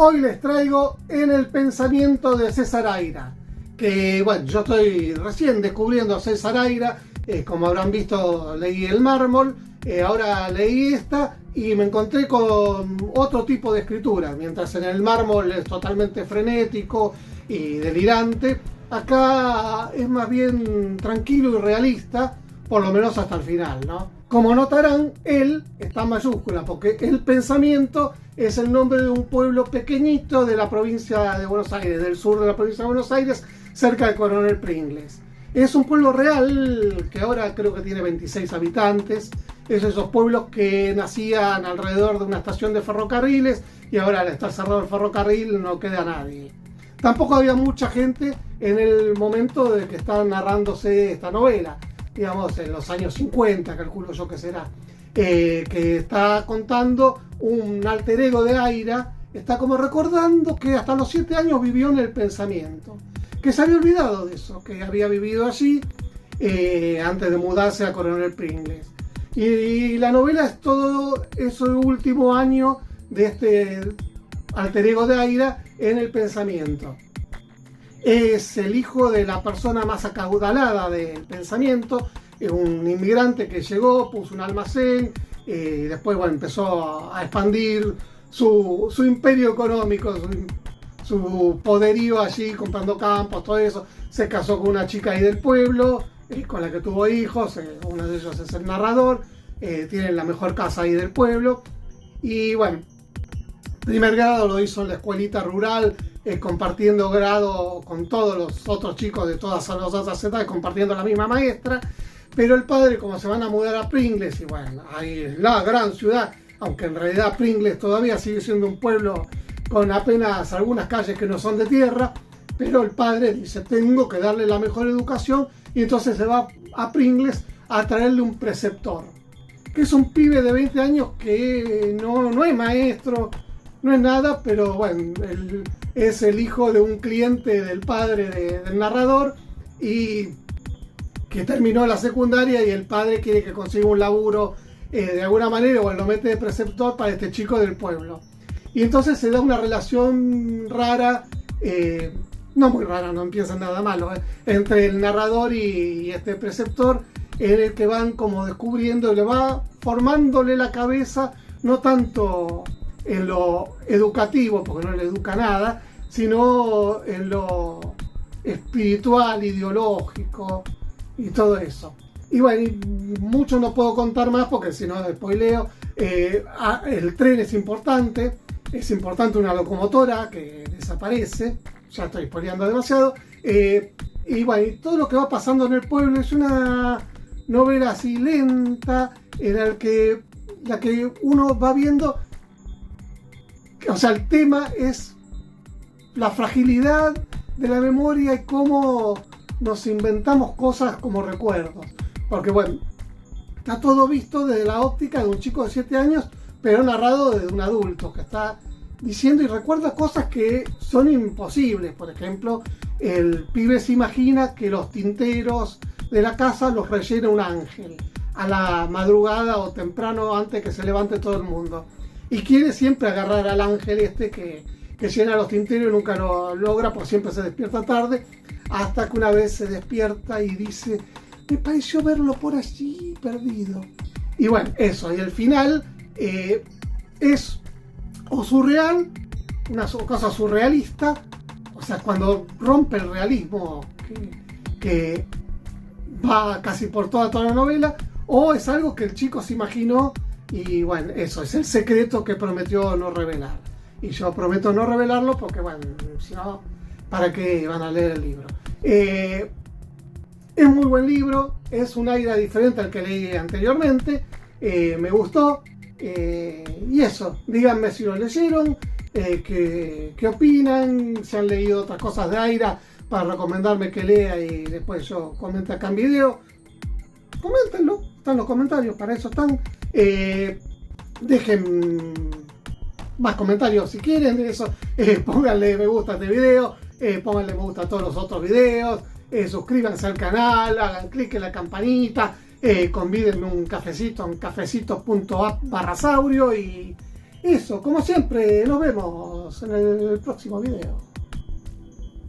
Hoy les traigo En el pensamiento de César Aira, que bueno, yo estoy recién descubriendo a César Aira, como habrán visto leí El Mármol, ahora leí esta y me encontré con otro tipo de escritura. Mientras en El Mármol es totalmente frenético y delirante, acá es más bien tranquilo y realista, por lo menos hasta el final, ¿no? Como notarán, él está en mayúscula, porque El Pensamiento es el nombre de un pueblo pequeñito de la provincia de Buenos Aires, del sur de la provincia de Buenos Aires, cerca de Coronel Pringles. Es un pueblo real que ahora creo que tiene 26 habitantes. Es esos pueblos que nacían alrededor de una estación de ferrocarriles y ahora al estar cerrado el ferrocarril no queda nadie. Tampoco había mucha gente en el momento de que está narrándose esta novela, digamos en los años 50, calculo yo que será, que está contando un alter ego de Aira, está como recordando que hasta los 7 años vivió en El Pensamiento, que se había olvidado de eso, que había vivido allí antes de mudarse a Coronel Pringles. Y la novela es todo ese último año de este alter ego de Aira en El Pensamiento. Es el hijo de la persona más acaudalada del Pensamiento, es un inmigrante que llegó, puso un almacén, después bueno, empezó a expandir su imperio económico, su poderío allí, comprando campos, todo eso. Se casó con una chica ahí del pueblo, con la que tuvo hijos, uno de ellos es el narrador, tienen la mejor casa ahí del pueblo. Y bueno, primer grado lo hizo en la escuelita rural, compartiendo grado con todos los otros chicos de todas las otras edades, compartiendo la misma maestra. Pero el padre, como se van a mudar a Pringles, y bueno, ahí es la gran ciudad, aunque en realidad Pringles todavía sigue siendo un pueblo con apenas algunas calles que no son de tierra, pero el padre dice, tengo que darle la mejor educación, y entonces se va a Pringles a traerle un preceptor, que es un pibe de 20 años que no es maestro, no es nada, pero bueno, él es el hijo de un cliente del padre del narrador, y que terminó la secundaria, y el padre quiere que consiga un laburo de alguna manera, o lo mete de preceptor para este chico del pueblo. Y entonces se da una relación rara, no muy rara, no empieza nada malo, entre el narrador y este preceptor, en el que van como descubriendo, le va formándole la cabeza, no tanto en lo educativo, porque no le educa nada, sino en lo espiritual, ideológico y todo eso. Y bueno, mucho no puedo contar más porque si no spoileo. El tren es importante una locomotora que desaparece, ya estoy spoileando demasiado. Y bueno, y todo lo que va pasando en el pueblo es una novela así lenta, en la que uno va viendo, o sea, el tema es la fragilidad de la memoria y cómo nos inventamos cosas como recuerdos. Porque bueno, está todo visto desde la óptica de un chico de 7 años, pero narrado desde un adulto que está diciendo y recuerda cosas que son imposibles. Por ejemplo, el pibe se imagina que los tinteros de la casa los rellena un ángel a la madrugada o temprano antes que se levante todo el mundo. Y quiere siempre agarrar al ángel que llena los tinteros y nunca lo logra, porque siempre se despierta tarde, hasta que una vez se despierta y dice, me pareció verlo por allí perdido. Y bueno, eso, y el final es o surreal, una cosa surrealista, o sea, cuando rompe el realismo que va casi por toda la novela, o es algo que el chico se imaginó, y bueno, eso es el secreto que prometió no revelar. Y yo prometo no revelarlo porque, bueno, si no, ¿para qué van a leer el libro? Es muy buen libro, es un aire diferente al que leí anteriormente, me gustó, y eso, díganme si lo leyeron, qué opinan, si han leído otras cosas de Aira para recomendarme que lea y después yo comente acá en video. Coméntenlo, están los comentarios, para eso están. Dejen más comentarios si quieren de eso, pónganle me gusta a este video, pónganle me gusta a todos los otros videos, suscríbanse al canal, hagan clic en la campanita, convídenme un cafecito en cafecito.app/saurio y eso, como siempre, nos vemos. vemos en el próximo video.